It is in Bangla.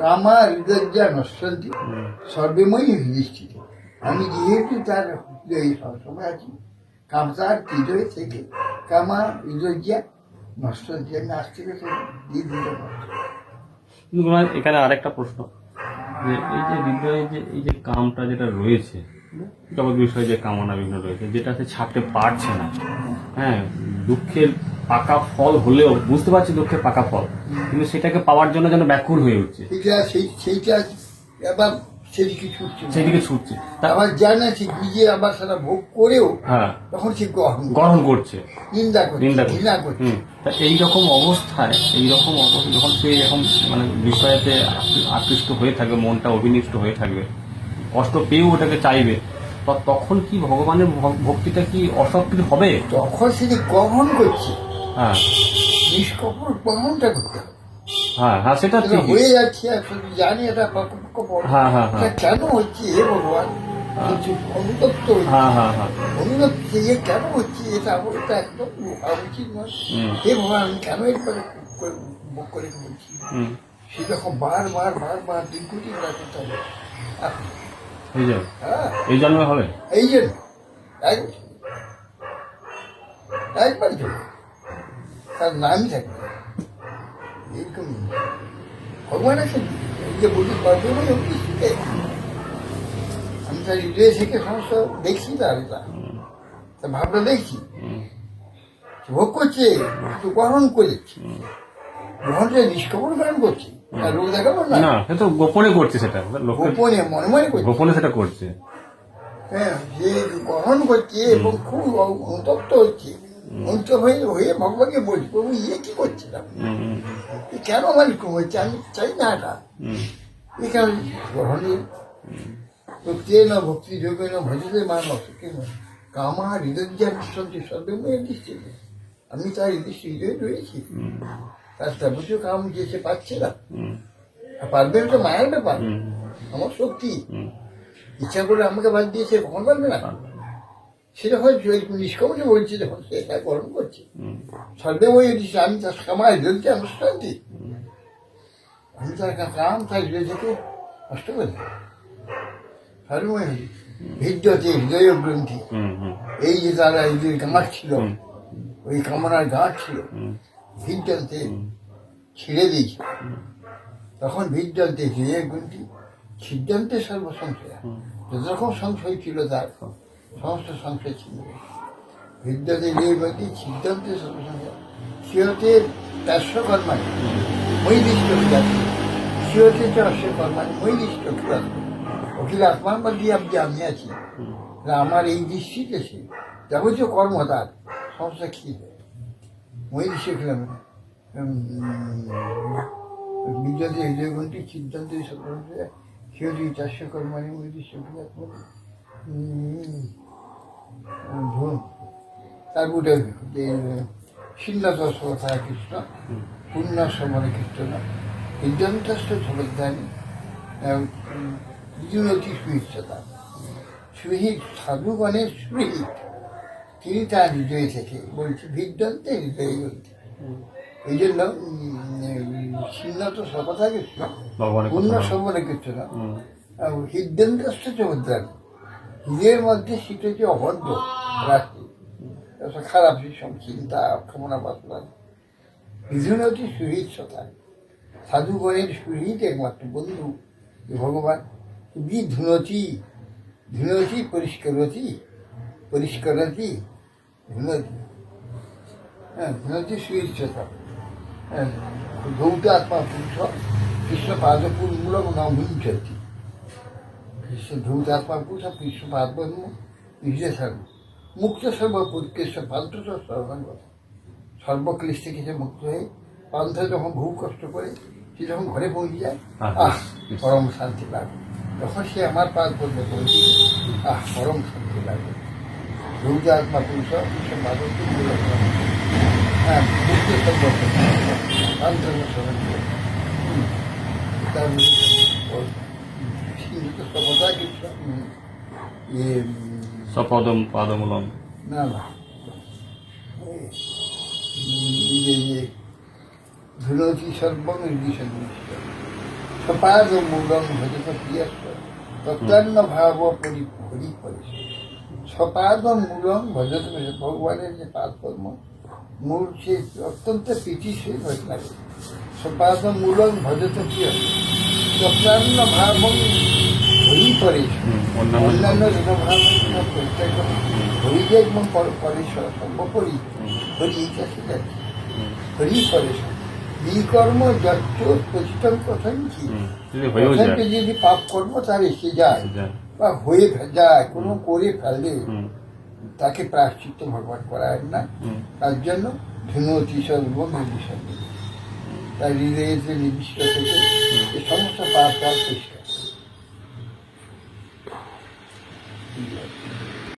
কামা হৃদয়া নশ্বন্তি সর্বময়ী হৃদিষ্ঠিত। আমি যেহেতু তার হৃদয়ে সবসময় আছি, কামতার হৃদয় থেকে কামা হৃদয়া নশ্বন্তি, আমি আসতে গেছে দিয়ে দিতে পারছি। কিন্তু এখানে আরেকটা প্রশ্ন, যে এই যে হৃদয়ে যে এই যে কামটা যেটা রয়েছে, জগৎ বিষয়ে যে কামনা বিভিন্ন রয়েছে, যেটা সে ছাড়তে পারছে না, হ্যাঁ, দুঃখের পাকা ফল হলেও বুঝতে পারছি দুঃখের পাকা ফল, কিন্তু সেটাকে পাওয়ার জন্য যেন ব্যাকুল হয়ে উঠছে, সেইটা এবার সেদিকে ছুটছে, সেদিকে ছুটছে, আবার জানে সে নিজে আবার সেটা ভোগ করেও হ্যাঁ তখন সে গ্রহণ করছে, নিন্দা করছে, ঘৃণা করছে। তা এইরকম অবস্থায় যখন সে এরকম মানে বিষয়তে আকৃষ্ট হয়ে থাকবে, মনটা অভিনিষ্ট হয়ে থাকবে, কষ্ট পেয়েও ওটাকে চাইবে, তখন কি ভগবানের ভক্তিটা কি অসক্রিয় হবে? তখন সে যে গ্রহণ করছে, হ্যাঁ নিষ্কপট গ্রহণটা করতে হবে। হ্যাঁ হ্যাঁ, সেটা ঠিক হয়ে যাচ্ছে, আসলে জানি এটা পক্ষ বড়, হ্যাঁ হ্যাঁ হ্যাঁ কেন হচ্ছে হে ভগবান, কিছু অনুতপ্ত হ্যাঁ হ্যাঁ হ্যাঁ অনুতপ্ত যে কেন হচ্ছে, এটা এটা একদম উচিত নয়। হে ভগবান, আমি কেন এরপরে ভোগ করে বলছি, সেরকম বার দীর্ঘদিন রাখতে হবে। এই জন্মে হবে, এই জন্য একবার চলে তার নামই থাকবে এরকম। ভগবান আছে, এই যে বলি পারবে বলে আমি তার হৃদয় থেকে সমস্ত দেখছি, তার তা ভাবনা দেখছি, ভোগ করছে, একটু গ্রহণ করেছে, গ্রহণটা নিষ্কামন গ্রহণ করছে, আর লোক দেখাবো না, সে তো গোপনে করছে, সেটা গোপনে মনে মনে করছে, গোপনে সেটা করছে। হ্যাঁ, যে গ্রহণ করছে এবং খুব অনুতপ্ত হচ্ছে, অনুত হয়ে ভগবানকে বলছি, প্রভু ইয়ে কি করছিলাম, কেন আমার এরকম হচ্ছে, আমি চাই না এটা, এখানে গ্রহণীয় ভক্তি না ভক্তি যোগে না ভজতে মানুষ কেন কামা হৃদয় সত্যি সর্বময় দৃষ্টি, আমি তার হৃদয় রয়েছি, তার তাবতীয় কাম যে সে পাচ্ছে না, পারবে তো মায়ের ব্যাপার, আমার শক্তি ইচ্ছা করে আমাকে বাদ দিয়েছে, কখন পারবে না, সেটা হয়তো নিষ্কমনে বলছে, যখন সে এটা গ্রহণ করছে সর্বময় দৃষ্টি, আমি তার কামায় হৃদয় অনুষ্ঠানটি, আমি তার কাম তার হৃদয় থেকে নষ্ট করি, সর্বময় হৃদয়তে হৃদয় গ্রন্থি, এই যে তারা হৃদয়ের গাঁট ছিল, ওই কামনার গাঁট ছিল, হৃদয়তে ছিঁড়ে দিয়েছে, তখন হৃদয়তে হৃদয় গ্রন্থি সিদ্ধান্তে সর্বসংশয়, যত রকম সংশয় ছিল তার সমস্ত সংশয় ছিল, হৃদয়তে হৃদয় গ্রন্থি সিদ্ধান্তে সর্বসংশয়, সিহতে তাস্য কর্মাণি মৈদিষ্ট খিলাতে, সিহতে চ অশ্য কর্মাণি মৈদিষ্ট খিলাতে, অখিল আত্মার মধ্যে আমি আছি, আমার এই দৃষ্টিতে সে যাবতীয় কর্ম তার সমস্যা ক্ষীর মৈদিষ্ট খিলাম, বিদ্যাতে হৃদয় গ্রন্থি সিদ্ধান্তে সর্বসংশয়, সিহতে তাস্য কর্মাণি মৈদিষ্ট খিলাতে, তারপরে সিন্নাথ কথা কৃষ্ণ পুণ্য সমরে কীর্তন হৃদয়ন্তস্থ ঝলদানি বিজুনতি সুহিচ্ছতা, সুহিত সাধুগণের সুহিত, তিনি তার হৃদয় থেকে বলছে হৃদয়ন্তে হৃদয় বলতে, এই জন্য সিন্নাথ কথা কৃষ্ণ পুণ্য সমরে কীর্তন হৃদয়ন্তস্থ ঝলদানি, হৃদয়ের মধ্যে সেটা যে অবদ্ধ রাখতে খারাপ সব চিন্তা কামনা বাসনা, বিধুনতি সুহিচ্ছতা, সাধুগণের সুহিত একমাত্র বন্ধু ভগবান, বিধুনতি ধুনতি পরিষ্কারতি পরিষ্কারতি ধুনতি, হ্যাঁ ধুনতি সুহিচ্ছতা, হ্যাঁ ধৌত আত্মা পুরুষ কৃষ্ণ পাদপুরমূলক না মুঞ্চতি, কৃষ্ণ ধৌত আত্মা পুরুষ কৃষ্ণ পাদপদ্ম বিজয় সর্ব মুক্ত সর্বপুরকেশ পান্থ সর্বাঙ্গ, সর্বক্লেশ থেকে সে মুক্ত হয়ে পান্থ যখন বহু কষ্ট করে সে যখন ঘরে পৌঁছে যায়, পরম শান্তি লাগে, তখন সে আমার পাদ পড়বে পৌঁছে, পরম শান্তি লাগে, ধৌত আত্মা পুরুষ কৃষ্ণ পাদপুর হ্যাঁ মুক্ত সর্ব পান্থ সর্বাঙ্গ, সভ্যতা কৃষ্ণ সপদম পাদমূলম, না না ধুনতি সর্বং নির্দিষ্ট, সপাদ মূলম ভজত প্রিয়স্ব তত্ত্বান্ন ভাব হরি পরে সপাদ মূলম ভজত ভগবানের যে পাদকর্ম মূল সে অত্যন্ত প্রীতিশীল হয়ে লাগে সপাদ মূলম ভজত প্রিয়স্ব তত্ত্বান্ন ভাব হরি পরে অন্যান্য জনভাব পরিত্যাগ করে হরিকে এবং পরেশ্বর সর্বোপরি হরি এইটা শিখাচ্ছে হরি পরেশ্বর বিকর্ম যচ্চ প্রচিতম কথাই কি যদি পাপ কর্ম তার এসে যায় বা হয়ে যায় কোনো করে ফেলে তাকে প্রায়শ্চিত্ত ভগবান করায় না তার জন্য ধুনতি সর্ব নির্বিষ্ট তার হৃদয়ের নির্দিষ্ট থেকে এই সমস্ত পাপ তার পরিষ্কার